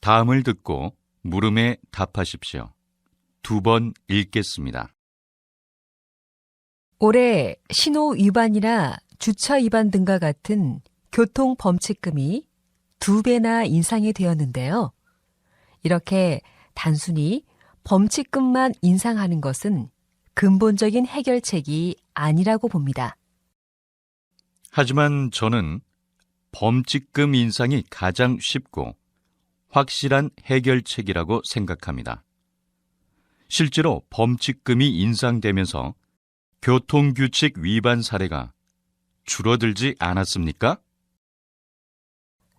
다음을 듣고 물음에 답하십시오. 2번 읽겠습니다. 올해 신호 위반이나 주차 위반 등과 같은 교통 범칙금이 2배나 인상이 되었는데요. 이렇게 단순히 범칙금만 인상하는 것은 근본적인 해결책이 아니라고 봅니다. 하지만 저는 범칙금 인상이 가장 쉽고 확실한 해결책이라고 생각합니다. 실제로 범칙금이 인상되면서 교통규칙 위반 사례가 줄어들지 않았습니까?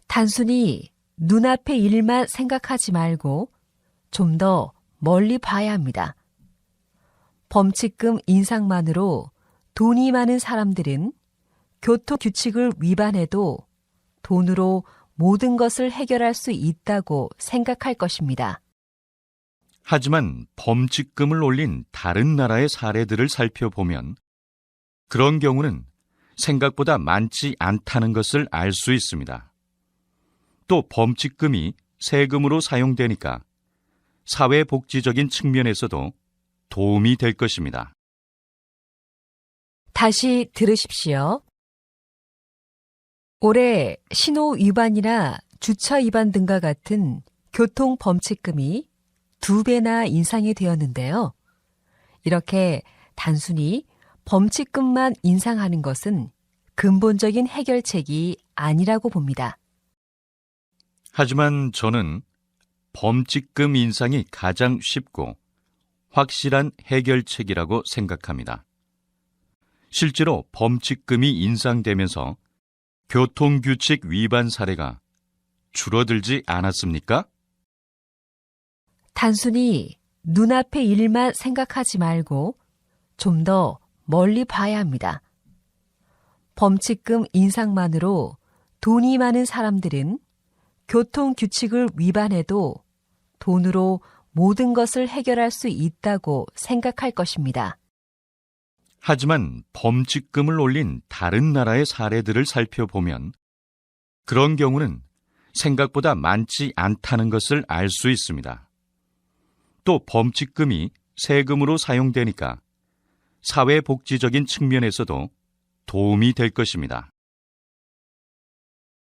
단순히 눈앞의 일만 생각하지 말고 좀 더 멀리 봐야 합니다. 범칙금 인상만으로 돈이 많은 사람들은 교통규칙을 위반해도 돈으로 모든 것을 해결할 수 있다고 생각할 것입니다. 하지만 범칙금을 올린 다른 나라의 사례들을 살펴보면 그런 경우는 생각보다 많지 않다는 것을 알 수 있습니다. 또 범칙금이 세금으로 사용되니까 사회복지적인 측면에서도 도움이 될 것입니다. 다시 들으십시오. 올해 신호 위반이나 주차 위반 등과 같은 교통 범칙금이 2배나 인상이 되었는데요. 이렇게 단순히 범칙금만 인상하는 것은 근본적인 해결책이 아니라고 봅니다. 하지만 저는 범칙금 인상이 가장 쉽고 확실한 해결책이라고 생각합니다. 실제로 범칙금이 인상되면서 교통규칙 위반 사례가 줄어들지 않았습니까? 단순히 눈앞의 일만 생각하지 말고 좀 더 멀리 봐야 합니다. 범칙금 인상만으로 돈이 많은 사람들은 교통규칙을 위반해도 돈으로 모든 것을 해결할 수 있다고 생각할 것입니다. 하지만 범칙금을 올린 다른 나라의 사례들을 살펴보면 그런 경우는 생각보다 많지 않다는 것을 알 수 있습니다. 또 범칙금이 세금으로 사용되니까 사회복지적인 측면에서도 도움이 될 것입니다.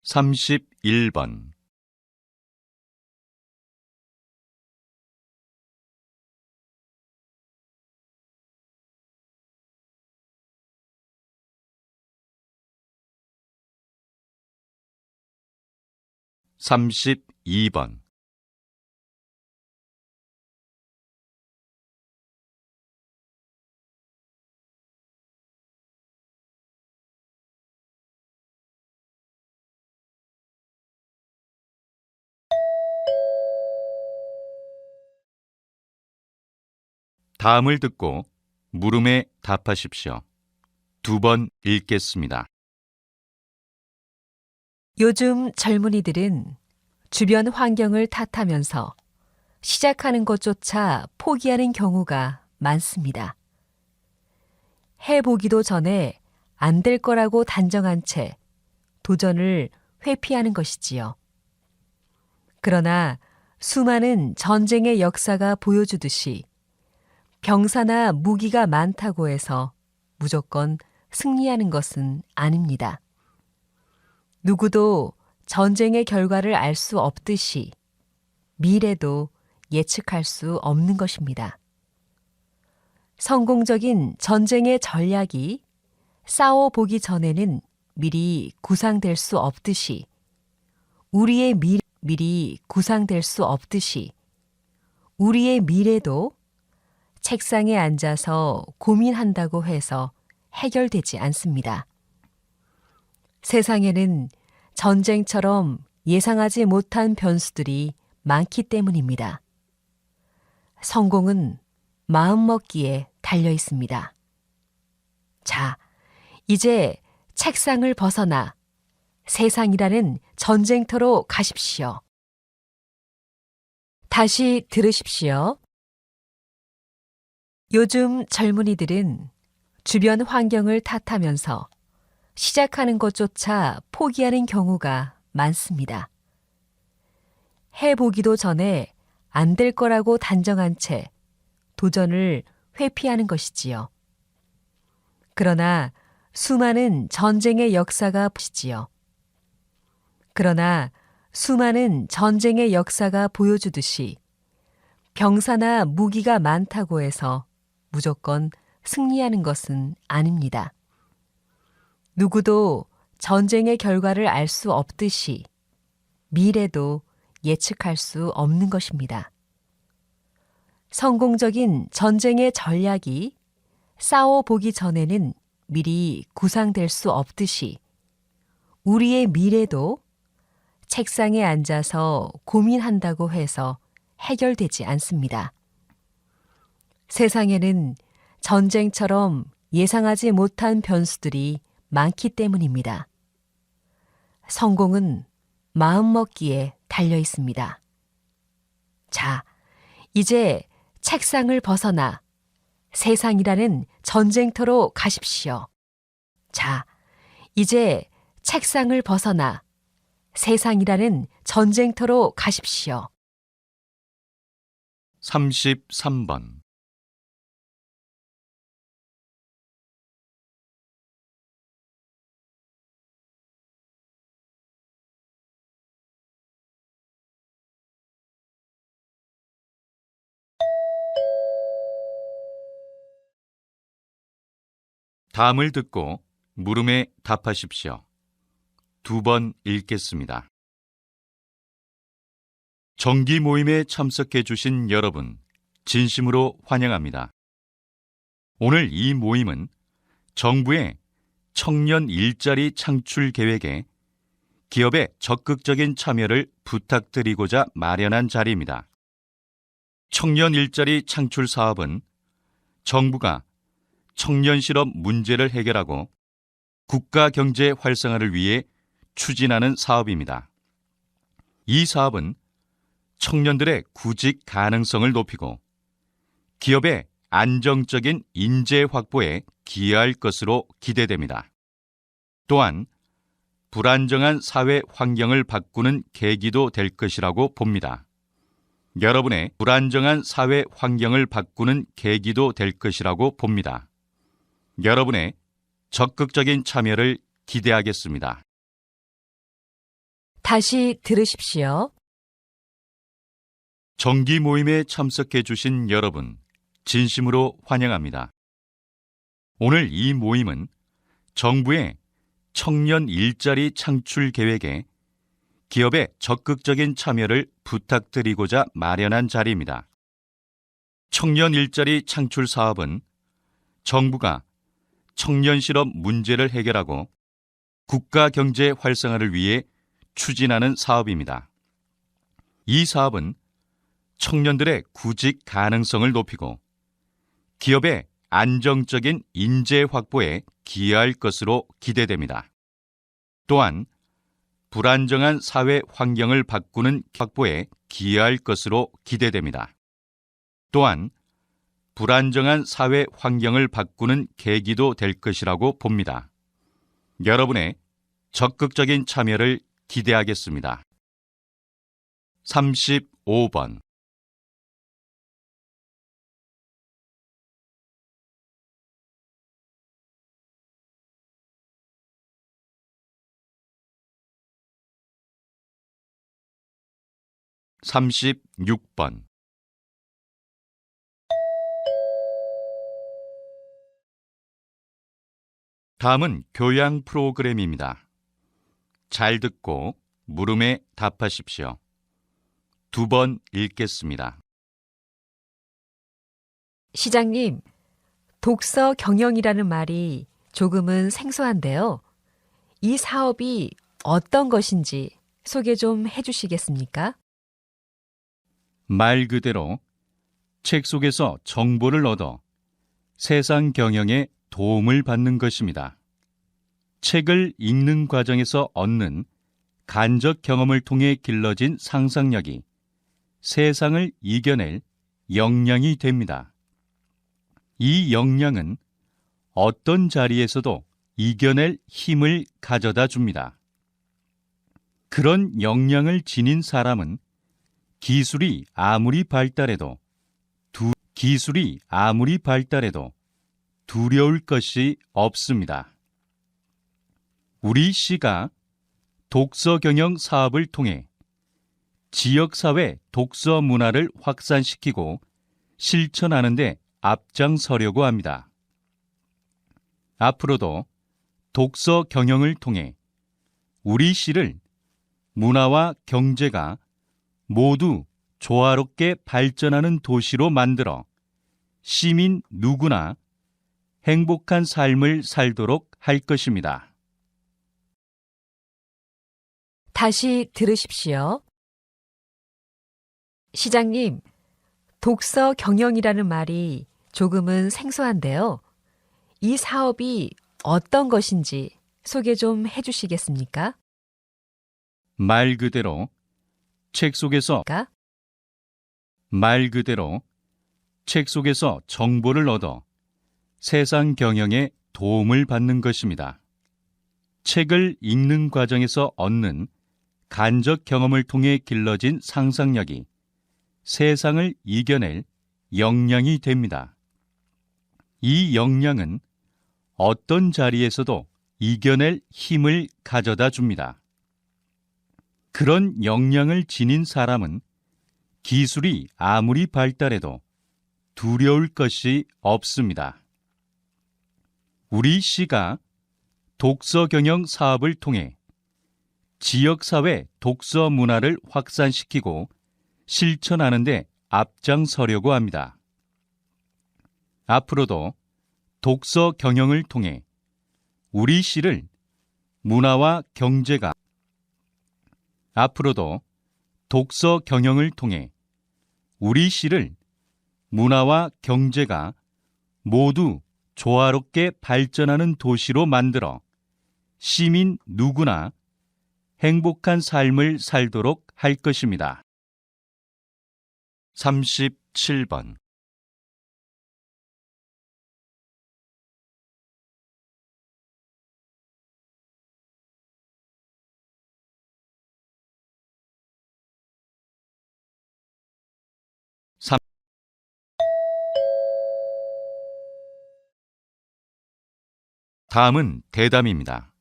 31번 (32번) 다음을 듣고 물음에 답하십시오. 2번 읽겠습니다. 요즘 젊은이들은 주변 환경을 탓하면서 시작하는 것조차 포기하는 경우가 많습니다. 해보기도 전에 안 될 거라고 단정한 채 도전을 회피하는 것이지요. 그러나 수많은 전쟁의 역사가 보여주듯이 병사나 무기가 많다고 해서 무조건 승리하는 것은 아닙니다. 누구도 전쟁의 결과를 알 수 없듯이 미래도 예측할 수 없는 것입니다. 성공적인 전쟁의 전략이 싸워보기 전에는 미리 구상될 수 없듯이 우리의 미리 구상될 수 없듯이 우리의 미래도 책상에 앉아서 고민한다고 해서 해결되지 않습니다. 세상에는 전쟁처럼 예상하지 못한 변수들이 많기 때문입니다. 성공은 마음먹기에 달려 있습니다. 자, 이제 책상을 벗어나 세상이라는 전쟁터로 가십시오. 다시 들으십시오. 요즘 젊은이들은 주변 환경을 탓하면서 시작하는 것조차 포기하는 경우가 많습니다. 해보기도 전에 안 될 거라고 단정한 채 도전을 회피하는 것이지요. 그러나 수많은 전쟁의 역사가 보시지요. 그러나 수많은 전쟁의 역사가 보여주듯이 병사나 무기가 많다고 해서 무조건 승리하는 것은 아닙니다. 누구도 전쟁의 결과를 알 수 없듯이 미래도 예측할 수 없는 것입니다. 성공적인 전쟁의 전략이 싸워보기 전에는 미리 구상될 수 없듯이 우리의 미래도 책상에 앉아서 고민한다고 해서 해결되지 않습니다. 세상에는 전쟁처럼 예상하지 못한 변수들이 많기 때문입니다. 성공은 마음먹기에 달려 있습니다. 자, 이제 책상을 벗어나 세상이라는 전쟁터로 가십시오. 자, 이제 책상을 벗어나 세상이라는 전쟁터로 가십시오. 33번. 다음을 듣고 물음에 답하십시오. 2번 읽겠습니다. 정기 모임에 참석해 주신 여러분, 진심으로 환영합니다. 오늘 이 모임은 정부의 청년 일자리 창출 계획에 기업의 적극적인 참여를 부탁드리고자 마련한 자리입니다. 청년 일자리 창출 사업은 정부가 청년 실업 문제를 해결하고 국가 경제 활성화를 위해 추진하는 사업입니다. 이 사업은 청년들의 구직 가능성을 높이고 기업의 안정적인 인재 확보에 기여할 것으로 기대됩니다. 또한 불안정한 사회 환경을 바꾸는 계기도 될 것이라고 봅니다. 여러분의 불안정한 사회 환경을 바꾸는 계기도 될 것이라고 봅니다. 여러분의 적극적인 참여를 기대하겠습니다. 다시 들으십시오. 정기 모임에 참석해 주신 여러분, 진심으로 환영합니다. 오늘 이 모임은 정부의 청년 일자리 창출 계획에 기업의 적극적인 참여를 부탁드리고자 마련한 자리입니다. 청년 일자리 창출 사업은 정부가 청년 실업 문제를 해결하고 국가 경제 활성화를 위해 추진하는 사업입니다. 이 사업은 청년들의 구직 가능성을 높이고 기업의 안정적인 인재 확보에 기여할 것으로 기대됩니다. 또한 불안정한 사회 환경을 바꾸는 확보에 기여할 것으로 기대됩니다. 또한 불안정한 사회 환경을 바꾸는 계기도 될 것이라고 봅니다. 여러분의 적극적인 참여를 기대하겠습니다. 35번. (36번) 다음은 교양 프로그램입니다. 잘 듣고 물음에 답하십시오. 2번 읽겠습니다. 시장님, 독서 경영이라는 말이 조금은 생소한데요. 이 사업이 어떤 것인지 소개 좀 해주시겠습니까? 말 그대로 책 속에서 정보를 얻어 세상 경영에 도움을 받는 것입니다. 책을 읽는 과정에서 얻는 간접 경험을 통해 길러진 상상력이 세상을 이겨낼 역량이 됩니다. 이 역량은 어떤 자리에서도 이겨낼 힘을 가져다 줍니다. 그런 역량을 지닌 사람은 기술이 아무리 발달해도 두려울 것이 없습니다. 우리 시가 독서 경영 사업을 통해 지역사회 독서 문화를 확산시키고 실천하는 데 앞장서려고 합니다. 앞으로도 독서 경영을 통해 우리 시를 문화와 경제가 모두 조화롭게 발전하는 도시로 만들어 시민 누구나 행복한 삶을 살도록 할 것입니다. 다시 들으십시오. 시장님, 독서 경영이라는 말이 조금은 생소한데요. 이 사업이 어떤 것인지 소개 좀 해주시겠습니까? 말 그대로 책 속에서 정보를 얻어 세상 경영에 도움을 받는 것입니다. 책을 읽는 과정에서 얻는 간접 경험을 통해 길러진 상상력이 세상을 이겨낼 역량이 됩니다. 이 역량은 어떤 자리에서도 이겨낼 힘을 가져다 줍니다. 그런 역량을 지닌 사람은 기술이 아무리 발달해도 두려울 것이 없습니다. 우리 시가 독서 경영 사업을 통해 지역사회 독서 문화를 확산시키고 실천하는 데 앞장서려고 합니다. 앞으로도 독서 경영을 통해 우리 시를 문화와 경제가 모두 조화롭게 발전하는 도시로 만들어 시민 누구나 행복한 삶을 살도록 할 것입니다. 37번 다음은 대담입니다.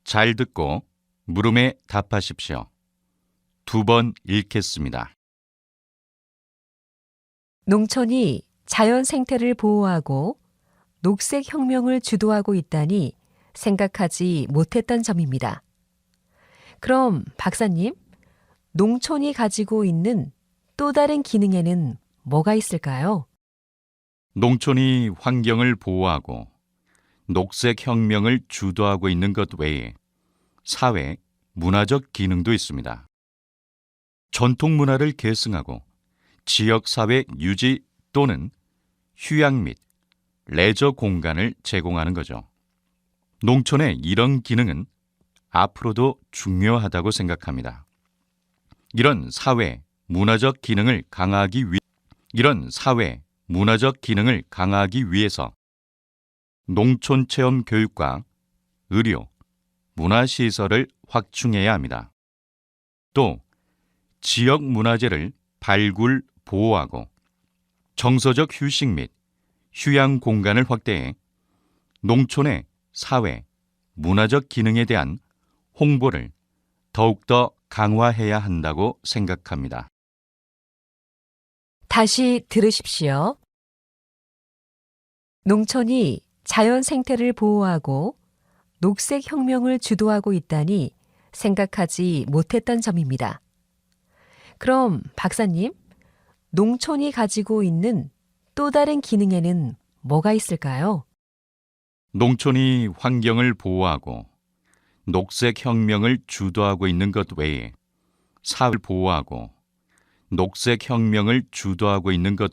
잘 듣고 물음에 답하십시오. 2번 읽겠습니다. 농촌이 자연 생태를 보호하고 녹색 혁명을 주도하고 있다니 생각하지 못했던 점입니다. 그럼 박사님, 농촌이 가지고 있는 또 다른 기능에는 뭐가 있을까요? 농촌이 환경을 보호하고 녹색 혁명을 주도하고 있는 것 외에 사회, 문화적 기능도 있습니다. 전통 문화를 계승하고 지역 사회 유지 또는 휴양 및 레저 공간을 제공하는 거죠. 농촌의 이런 기능은 앞으로도 중요하다고 생각합니다. 이런 사회, 문화적 기능을 강화하기 위해서 농촌 체험 교육과 의료, 문화시설을 확충해야 합니다. 또 지역 문화재를 발굴, 보호하고 정서적 휴식 및 휴양 공간을 확대해 농촌의 사회, 문화적 기능에 대한 홍보를 더욱더 강화해야 한다고 생각합니다. 다시 들으십시오. 농촌이 자연 생태를 보호하고 녹색 혁명을 주도하고 있다니 생각하지 못했던 점입니다. 그럼 박사님, 농촌이 가지고 있는 또 다른 기능에는 뭐가 있을까요? 농촌이 환경을 보호하고 녹색 혁명을 주도하고 있는 것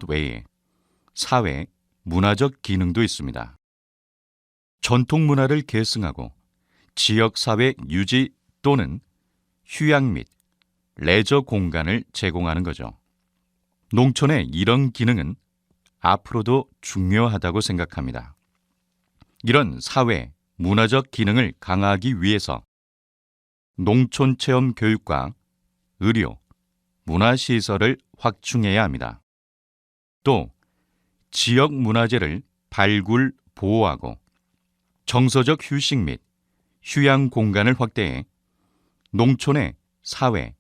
외에 사회, 문화적 기능도 있습니다. 전통 문화를 계승하고 지역 사회 유지 또는 휴양 및 레저 공간을 제공하는 거죠. 농촌의 이런 기능은 앞으로도 중요하다고 생각합니다. 이런 사회, 문화적 기능을 강화하기 위해서 농촌 체험 교육과 의료, 문화시설을 확충해야 합니다. 또 지역 문화재를 발굴, 보호하고 정서적 휴식 및 휴양 공간을 확대해 농촌의 사회,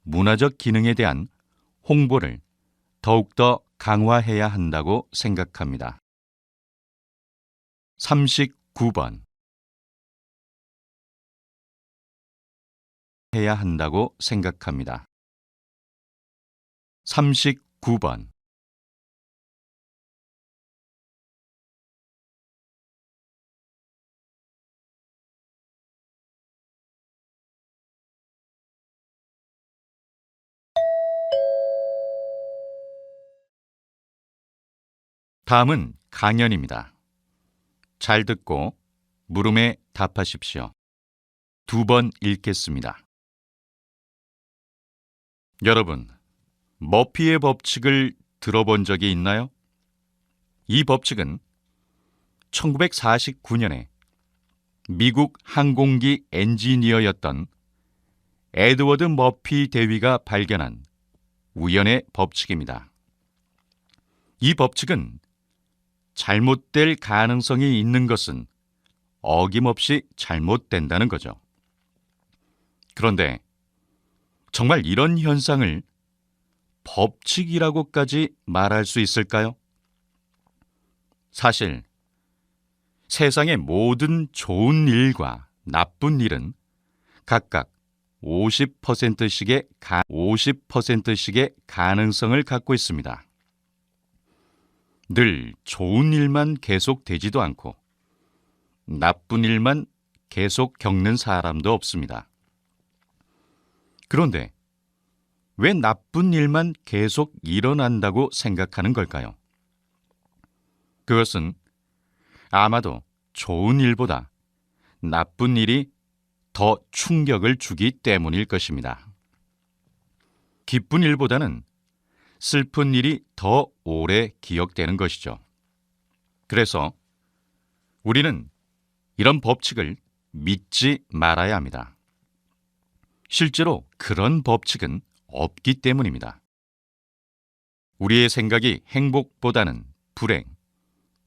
문화적 기능에 대한 홍보를 더욱더 강화해야 한다고 생각합니다. 39번 해야 한다고 생각합니다. 39번 다음은 강연입니다. 잘 듣고 물음에 답하십시오. 2번 읽겠습니다. 여러분, 머피의 법칙을 들어본 적이 있나요? 이 법칙은 1949년에 미국 항공기 엔지니어였던 에드워드 머피 대위가 발견한 우연의 법칙입니다. 이 법칙은 잘못될 가능성이 있는 것은 어김없이 잘못된다는 거죠. 그런데 정말 이런 현상을 법칙이라고까지 말할 수 있을까요? 사실 세상의 모든 좋은 일과 나쁜 일은 각각 50%씩의 가능성을 갖고 있습니다. 늘 좋은 일만 계속되지도 않고 나쁜 일만 계속 겪는 사람도 없습니다. 그런데 왜 나쁜 일만 계속 일어난다고 생각하는 걸까요? 그것은 아마도 좋은 일보다 나쁜 일이 더 충격을 주기 때문일 것입니다. 기쁜 일보다는 슬픈 일이 더 오래 기억되는 것이죠. 그래서 우리는 이런 법칙을 믿지 말아야 합니다. 실제로 그런 법칙은 없기 때문입니다. 우리의 생각이 행복보다는 불행,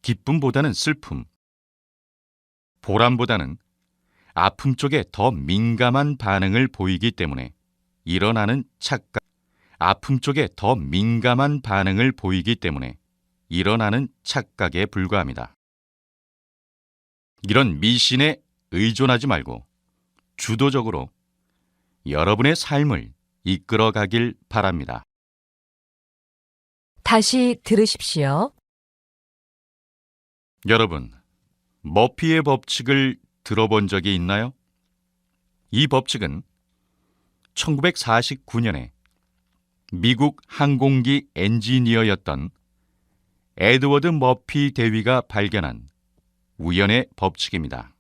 기쁨보다는 슬픔, 보람보다는 아픔 쪽에 더 민감한 반응을 보이기 때문에 일어나는 착각, 아픔 쪽에 더 민감한 반응을 보이기 때문에 일어나는 착각에 불과합니다. 이런 미신에 의존하지 말고 주도적으로 여러분의 삶을 이끌어 가길 바랍니다. 다시 들으십시오. 여러분, 머피의 법칙을 들어본 적이 있나요? 이 법칙은 1949년에 미국 항공기 엔지니어였던 에드워드 머피 대위가 발견한 우연의 법칙입니다.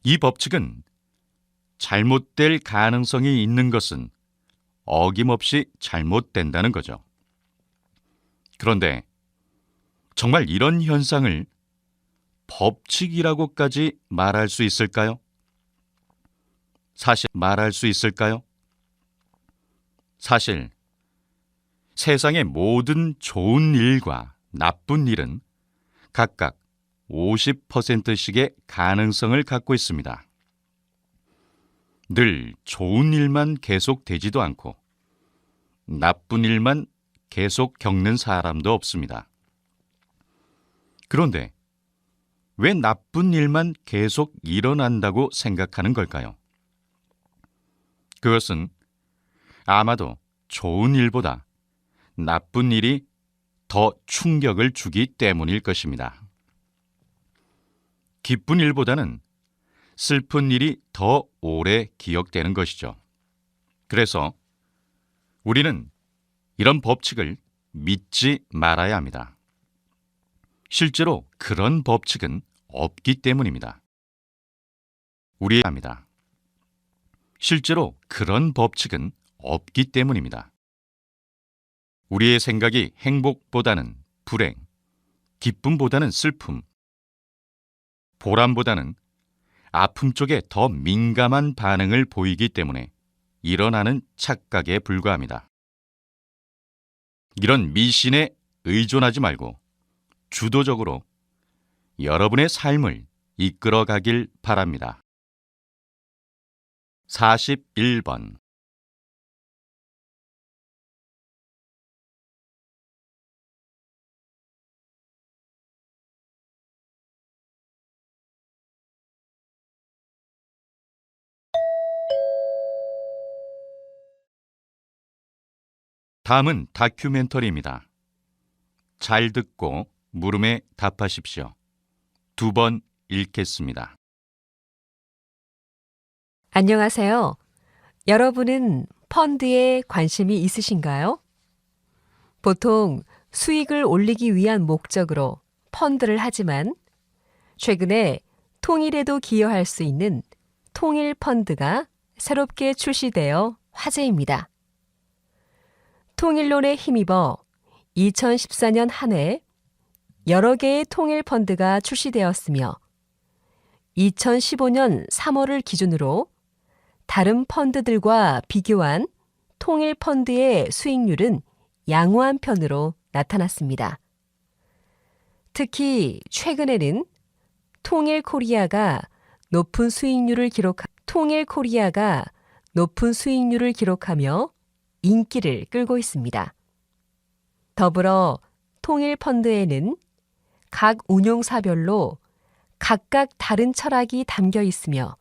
이 법칙은 잘못될 가능성이 있는 것은 어김없이 잘못된다는 거죠. 그런데 정말 이런 현상을 법칙이라고까지 말할 수 있을까요? 사실 세상의 모든 좋은 일과 나쁜 일은 각각 50%씩의 가능성을 갖고 있습니다. 늘 좋은 일만 계속되지도 않고 나쁜 일만 계속 겪는 사람도 없습니다. 그런데 왜 나쁜 일만 계속 일어난다고 생각하는 걸까요? 그것은 아마도 좋은 일보다 나쁜 일이 더 충격을 주기 때문일 것입니다. 기쁜 일보다는 슬픈 일이 더 오래 기억되는 것이죠. 그래서 우리는 이런 법칙을 믿지 말아야 합니다. 실제로 그런 법칙은 없기 때문입니다. 실제로 그런 법칙은 없기 때문입니다. 우리의 생각이 행복보다는 불행, 기쁨보다는 슬픔, 보람보다는 아픔 쪽에 더 민감한 반응을 보이기 때문에 일어나는 착각에 불과합니다. 이런 미신에 의존하지 말고 주도적으로 여러분의 삶을 이끌어 가길 바랍니다. 41번. 다음은 다큐멘터리입니다. 잘 듣고 물음에 답하십시오. 2번 읽겠습니다. 안녕하세요. 여러분은 펀드에 관심이 있으신가요? 보통 수익을 올리기 위한 목적으로 펀드를 하지만 최근에 통일에도 기여할 수 있는 통일 펀드가 새롭게 출시되어 화제입니다. 통일론에 힘입어 2014년 한 해 여러 개의 통일 펀드가 출시되었으며 2015년 3월을 기준으로 다른 펀드들과 비교한 통일 펀드의 수익률은 양호한 편으로 나타났습니다. 특히 최근에는 통일 코리아가 높은 수익률을 기록하며 인기를 끌고 있습니다. 더불어 통일 펀드에는 각 운용사별로 각각 다른 철학이 담겨 있으며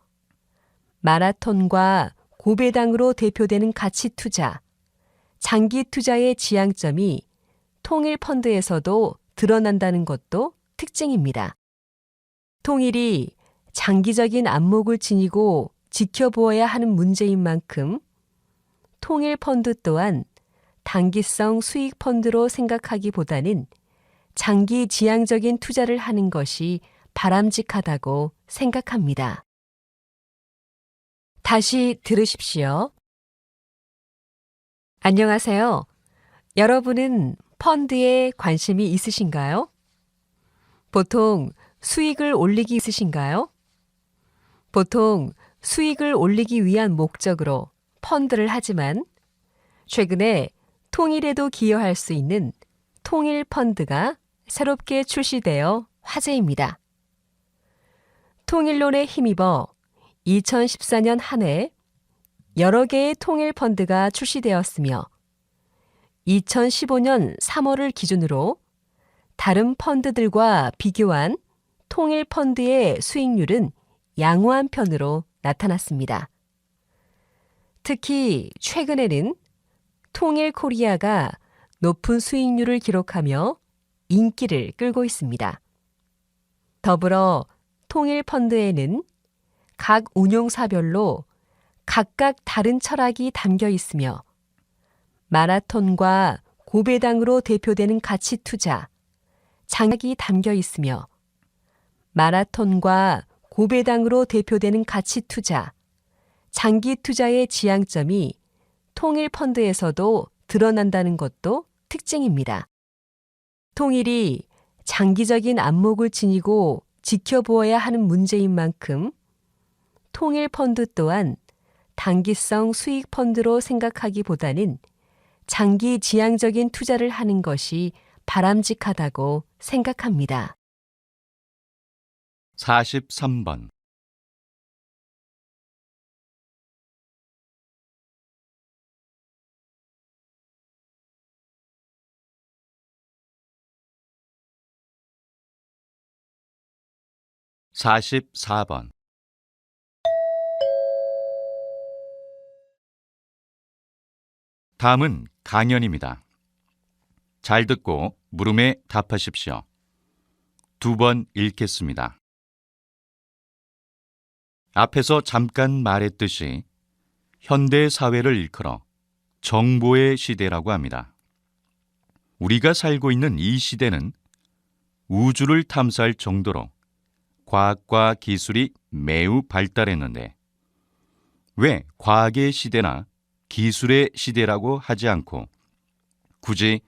마라톤과 고배당으로 대표되는 가치 투자, 장기 투자의 지향점이 통일 펀드에서도 드러난다는 것도 특징입니다. 통일이 장기적인 안목을 지니고 지켜보아야 하는 문제인 만큼 통일 펀드 또한 단기성 수익 펀드로 생각하기보다는 장기 지향적인 투자를 하는 것이 바람직하다고 생각합니다. 다시 들으십시오. 안녕하세요. 여러분은 펀드에 관심이 있으신가요? 보통 수익을 올리기 위한 목적으로 펀드를 하지만 최근에 통일에도 기여할 수 있는 통일 펀드가 새롭게 출시되어 화제입니다. 통일론에 힘입어 2014년 한 해 여러 개의 통일 펀드가 출시되었으며 2015년 3월을 기준으로 다른 펀드들과 비교한 통일 펀드의 수익률은 양호한 편으로 나타났습니다. 특히 최근에는 통일 코리아가 높은 수익률을 기록하며 인기를 끌고 있습니다. 더불어 통일 펀드에는 각 운용사별로 각각 다른 철학이 담겨 있으며 마라톤과 고배당으로 대표되는 가치 투자, 장기 담겨 있으며 마라톤과 고배당으로 대표되는 가치 투자, 장기 투자의 지향점이 통일 펀드에서도 드러난다는 것도 특징입니다. 통일이 장기적인 안목을 지니고 지켜보아야 하는 문제인 만큼 통일 펀드 또한 단기성 수익 펀드로 생각하기보다는 장기 지향적인 투자를 하는 것이 바람직하다고 생각합니다. 43번. (44번) 다음은 강연입니다. 잘 듣고 물음에 답하십시오. 2번 읽겠습니다. 앞에서 잠깐 말했듯이 현대 사회를 일컬어 정보의 시대라고 합니다. 우리가 살고 있는 이 시대는 우주를 탐사할 정도로 과학과 기술이 매우 발달했는데 왜 과학의 시대나 기술의 시대라고 하지 않고 굳이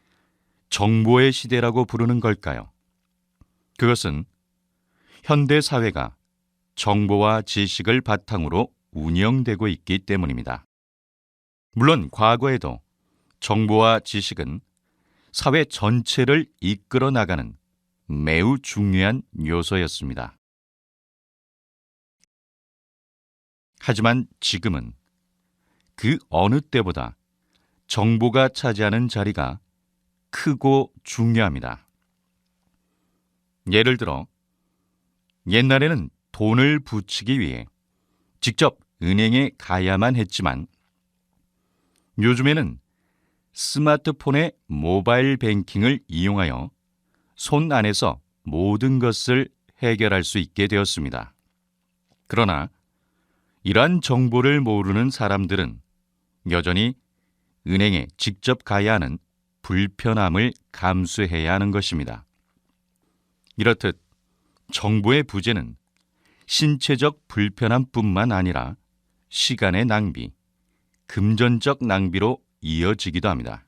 정보의 시대라고 부르는 걸까요? 그것은 현대 사회가 정보와 지식을 바탕으로 운영되고 있기 때문입니다. 물론 과거에도 정보와 지식은 사회 전체를 이끌어 나가는 매우 중요한 요소였습니다. 하지만 지금은 그 어느 때보다 정보가 차지하는 자리가 크고 중요합니다. 예를 들어, 옛날에는 돈을 붙이기 위해 직접 은행에 가야만 했지만 요즘에는 스마트폰의 모바일 뱅킹을 이용하여 손 안에서 모든 것을 해결할 수 있게 되었습니다. 그러나 이러한 정보를 모르는 사람들은 여전히 은행에 직접 가야 하는 불편함을 감수해야 하는 것입니다. 이렇듯 정보의 부재는 신체적 불편함뿐만 아니라 시간의 낭비, 금전적 낭비로 이어지기도 합니다.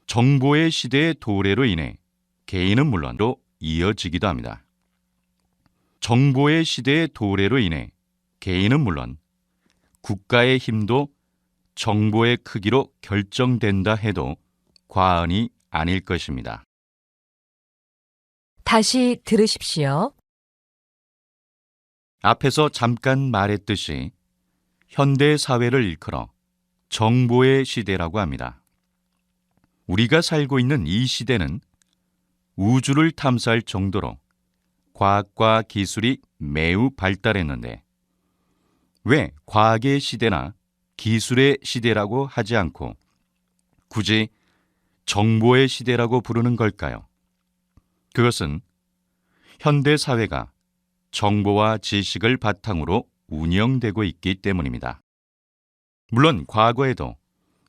정보의 시대의 도래로 인해 개인은 물론로 이어지기도 합니다. 정보의 시대의 도래로 인해 개인은 물론 국가의 힘도 정보의 크기로 결정된다 해도 과언이 아닐 것입니다. 다시 들으십시오. 앞에서 잠깐 말했듯이 현대 사회를 일컬어 정보의 시대라고 합니다. 우리가 살고 있는 이 시대는 우주를 탐사할 정도로 과학과 기술이 매우 발달했는데 왜 과학의 시대나 기술의 시대라고 하지 않고 굳이 정보의 시대라고 부르는 걸까요? 그것은 현대 사회가 정보와 지식을 바탕으로 운영되고 있기 때문입니다. 물론 과거에도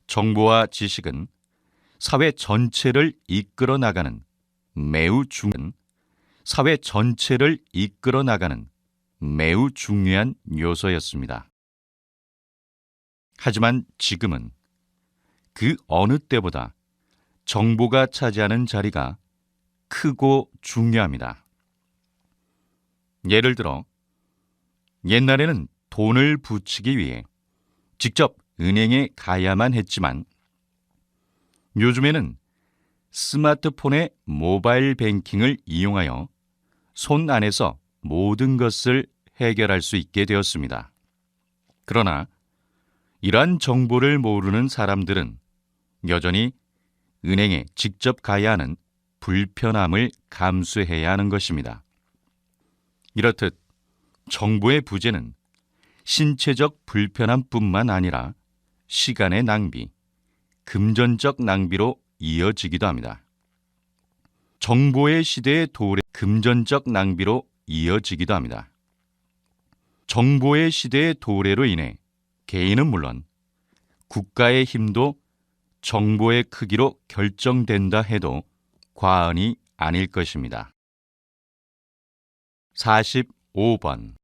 정보와 지식은 사회 전체를 이끌어 나가는 매우 중요한 요소였습니다. 하지만 지금은 그 어느 때보다 정보가 차지하는 자리가 크고 중요합니다. 예를 들어, 옛날에는 돈을 붙이기 위해 직접 은행에 가야만 했지만 요즘에는 스마트폰의 모바일 뱅킹을 이용하여 손 안에서 모든 것을 해결할 수 있게 되었습니다. 그러나 이러한 정보를 모르는 사람들은 여전히 은행에 직접 가야 하는 불편함을 감수해야 하는 것입니다. 이렇듯 정보의 부재는 신체적 불편함뿐만 아니라 시간의 낭비, 금전적 낭비로 이어지기도 합니다. 정보의 시대의 도래, 금전적 낭비로 이어지기도 합니다. 정보의 시대의 도래로 인해 개인은 물론 국가의 힘도 정보의 크기로 결정된다 해도 과언이 아닐 것입니다. 45번.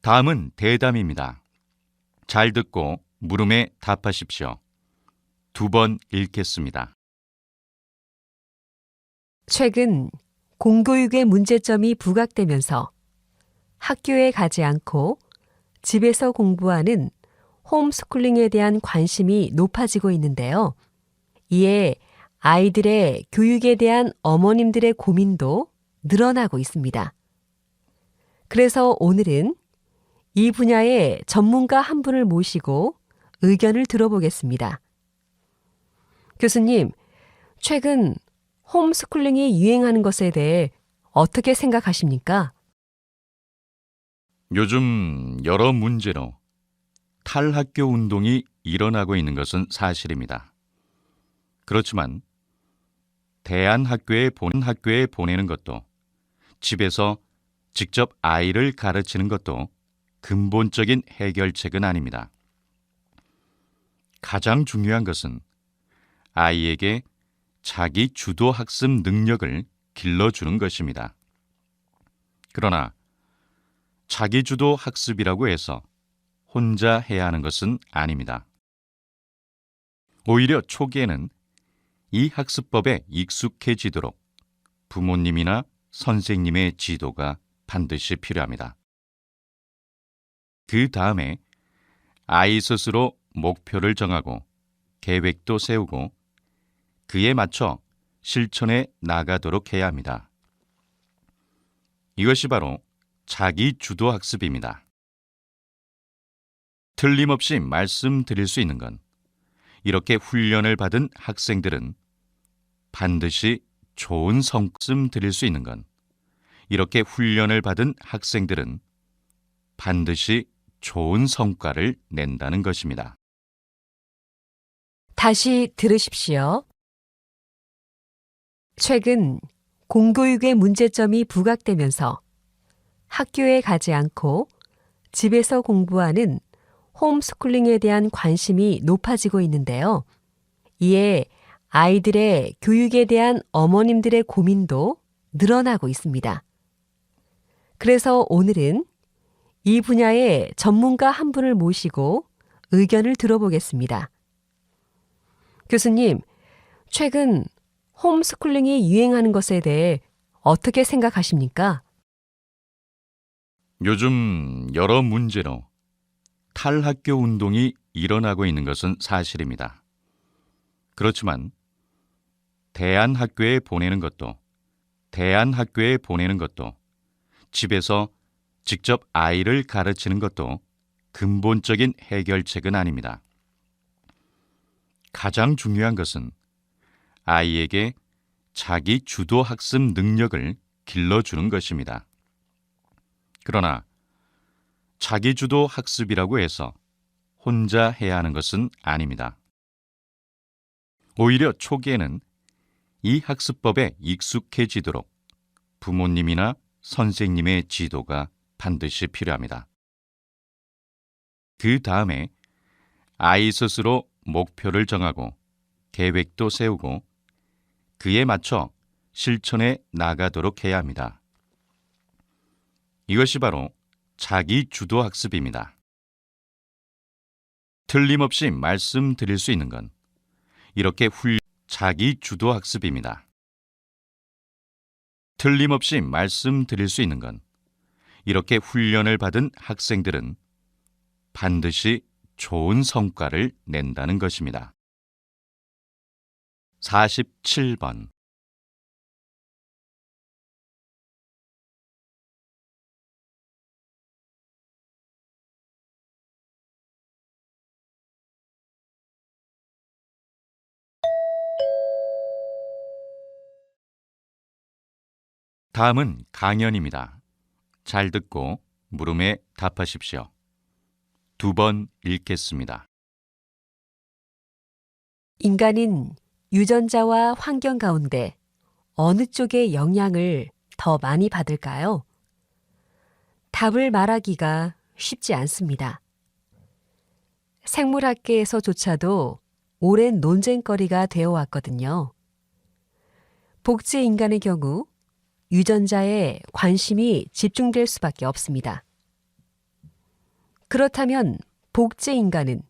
다음은 대담입니다. 잘 듣고 물음에 답하십시오. 2번 읽겠습니다. 최근 공교육의 문제점이 부각되면서 학교에 가지 않고 집에서 공부하는 홈스쿨링에 대한 관심이 높아지고 있는데요. 이에 아이들의 교육에 대한 어머님들의 고민도 늘어나고 있습니다. 그래서 오늘은 이 분야의 전문가 한 분을 모시고 의견을 들어보겠습니다. 교수님, 최근 홈스쿨링이 유행하는 것에 대해 어떻게 생각하십니까? 요즘 여러 문제로 탈학교 운동이 일어나고 있는 것은 사실입니다. 그렇지만 대안학교에 보내는 것도 집에서 직접 아이를 가르치는 것도 근본적인 해결책은 아닙니다. 가장 중요한 것은 아이에게 자기 주도 학습 능력을 길러주는 것입니다. 그러나 자기 주도 학습이라고 해서 혼자 해야 하는 것은 아닙니다. 오히려 초기에는 이 학습법에 익숙해지도록 부모님이나 선생님의 지도가 반드시 필요합니다. 그 다음에 아이 스스로 목표를 정하고 계획도 세우고 그에 맞춰 실천해 나가도록 해야 합니다. 이것이 바로 자기 주도 학습입니다. 틀림없이 말씀드릴 수 있는 건 이렇게 훈련을 받은 학생들은 반드시 좋은 성과를 드릴 수 있는 건 이렇게 훈련을 받은 학생들은 반드시 좋은 성과를 낸다는 것입니다. 다시 들으십시오. 최근 공교육의 문제점이 부각되면서 학교에 가지 않고 집에서 공부하는 홈스쿨링에 대한 관심이 높아지고 있는데요. 이에 아이들의 교육에 대한 어머님들의 고민도 늘어나고 있습니다. 그래서 오늘은 이 분야의 전문가 한 분을 모시고 의견을 들어보겠습니다. 교수님, 최근 홈스쿨링이 유행하는 것에 대해 어떻게 생각하십니까? 요즘 여러 문제로 탈학교 운동이 일어나고 있는 것은 사실입니다. 그렇지만 대안학교에 보내는 것도 집에서 직접 아이를 가르치는 것도 근본적인 해결책은 아닙니다. 가장 중요한 것은 아이에게 자기 주도 학습 능력을 길러주는 것입니다. 그러나 자기 주도 학습이라고 해서 혼자 해야 하는 것은 아닙니다. 오히려 초기에는 이 학습법에 익숙해지도록 부모님이나 선생님의 지도가 반드시 필요합니다. 그 다음에 아이 스스로 목표를 정하고 계획도 세우고 그에 맞춰 실천해 나가도록 해야 합니다. 이것이 바로 자기 주도 학습입니다. 틀림없이 말씀드릴 수 있는 건 이렇게 자기 주도 학습입니다. 틀림없이 말씀드릴 수 있는 건 이렇게 훈련을 받은 학생들은 반드시 좋은 성과를 낸다는 것입니다. 47번 다음은 강연입니다. 잘 듣고 물음에 답하십시오. 2번 읽겠습니다. 인간은 유전자와 환경 가운데 어느 쪽의 영향을 더 많이 받을까요? 답을 말하기가 쉽지 않습니다. 생물학계에서조차도 오랜 논쟁거리가 되어 왔거든요. 복제 인간의 경우 유전자에 관심이 집중될 수밖에 없습니다. 그렇다면 복제 인간은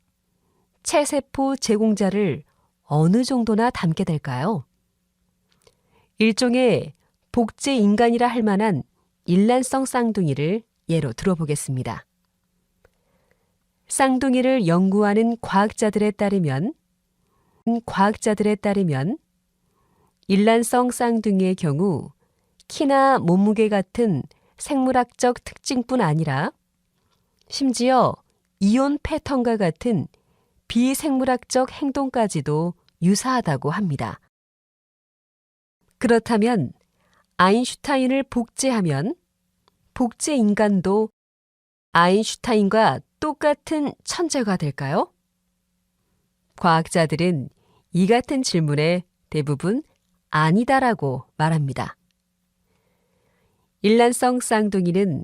체세포 제공자를 어느 정도나 닮게 될까요? 일종의 복제 인간이라 할 만한 일란성 쌍둥이를 예로 들어보겠습니다. 쌍둥이를 연구하는 과학자들에 따르면 일란성 쌍둥이의 경우 키나 몸무게 같은 생물학적 특징뿐 아니라 심지어 이온 패턴과 같은 비생물학적 행동까지도 유사하다고 합니다. 그렇다면 아인슈타인을 복제하면 복제 인간도 아인슈타인과 똑같은 천재가 될까요? 과학자들은 이 같은 질문에 대부분 아니다라고 말합니다. 일란성 쌍둥이는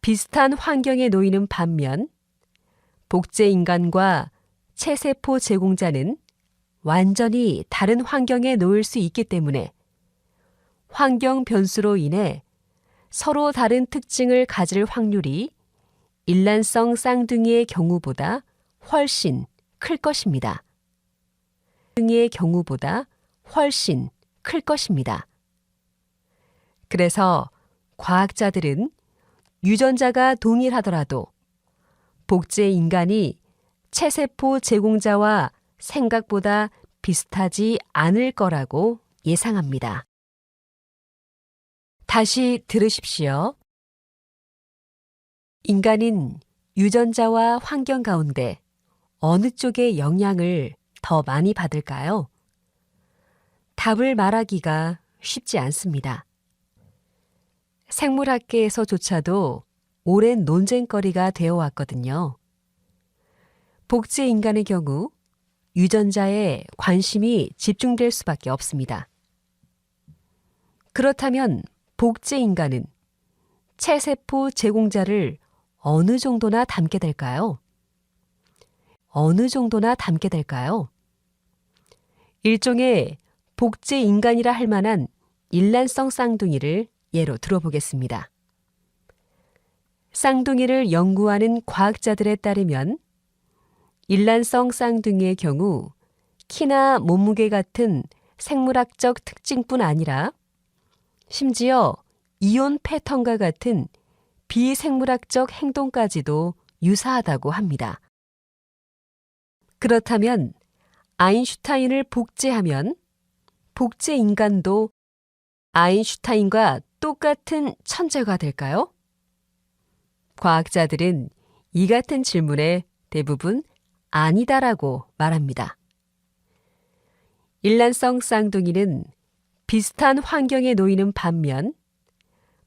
비슷한 환경에 놓이는 반면 복제 인간과 체세포 제공자는 완전히 다른 환경에 놓일 수 있기 때문에 환경 변수로 인해 서로 다른 특징을 가질 확률이 일란성 쌍둥이의 경우보다 훨씬 클 것입니다. 쌍둥이의 경우보다 훨씬 클 것입니다. 그래서 과학자들은 유전자가 동일하더라도 복제 인간이 체세포 제공자와 생각보다 비슷하지 않을 거라고 예상합니다. 다시 들으십시오. 인간은 유전자와 환경 가운데 어느 쪽의 영향을 더 많이 받을까요? 답을 말하기가 쉽지 않습니다. 생물학계에서조차도 오랜 논쟁거리가 되어 왔거든요. 복제 인간의 경우 유전자에 관심이 집중될 수밖에 없습니다. 그렇다면 복제 인간은 체세포 제공자를 어느 정도나 닮게 될까요? 어느 정도나 닮게 될까요? 일종의 복제 인간이라 할 만한 일란성 쌍둥이를 예로 들어보겠습니다. 쌍둥이를 연구하는 과학자들에 따르면 일란성 쌍둥이의 경우 키나 몸무게 같은 생물학적 특징뿐 아니라 심지어 이온 패턴과 같은 비생물학적 행동까지도 유사하다고 합니다. 그렇다면 아인슈타인을 복제하면 복제 인간도 아인슈타인과 똑같은 천재가 될까요? 과학자들은 이 같은 질문에 대부분 아니다라고 말합니다. 일란성 쌍둥이는 비슷한 환경에 놓이는 반면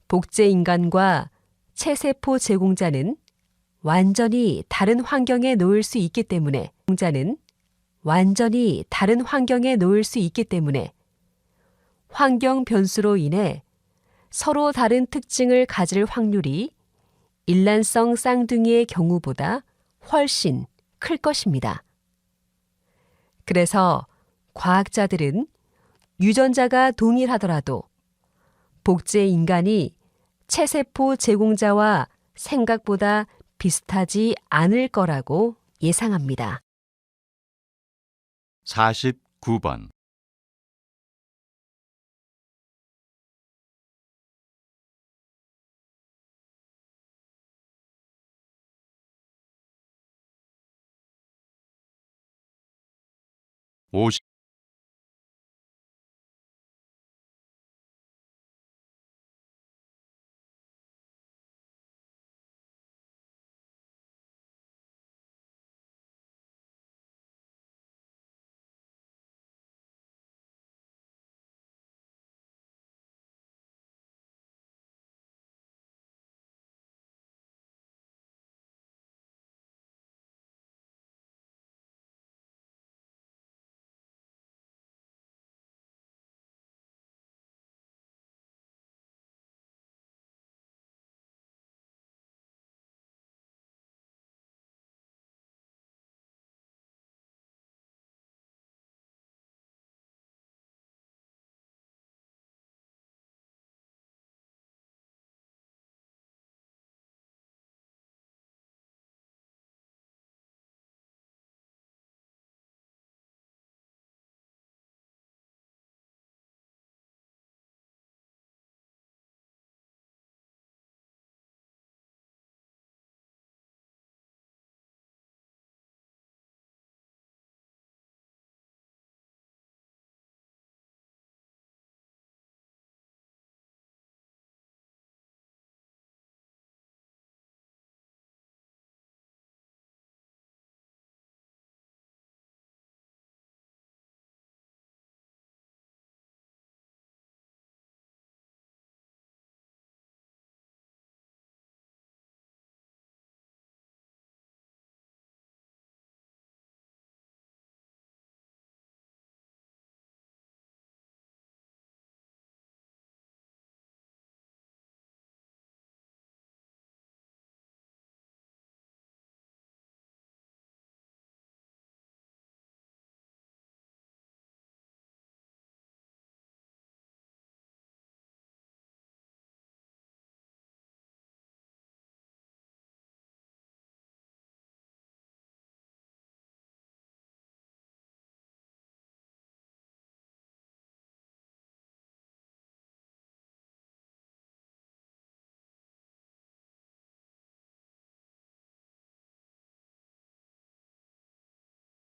복제 인간과 체세포 제공자는 완전히 다른 환경에 놓일 수 있기 때문에 환경 변수로 인해 서로 다른 특징을 가질 확률이 일란성 쌍둥이의 경우보다 훨씬 클 것입니다. 그래서 과학자들은 유전자가 동일하더라도 복제 인간이 체세포 제공자와 생각보다 비슷하지 않을 거라고 예상합니다. 49번.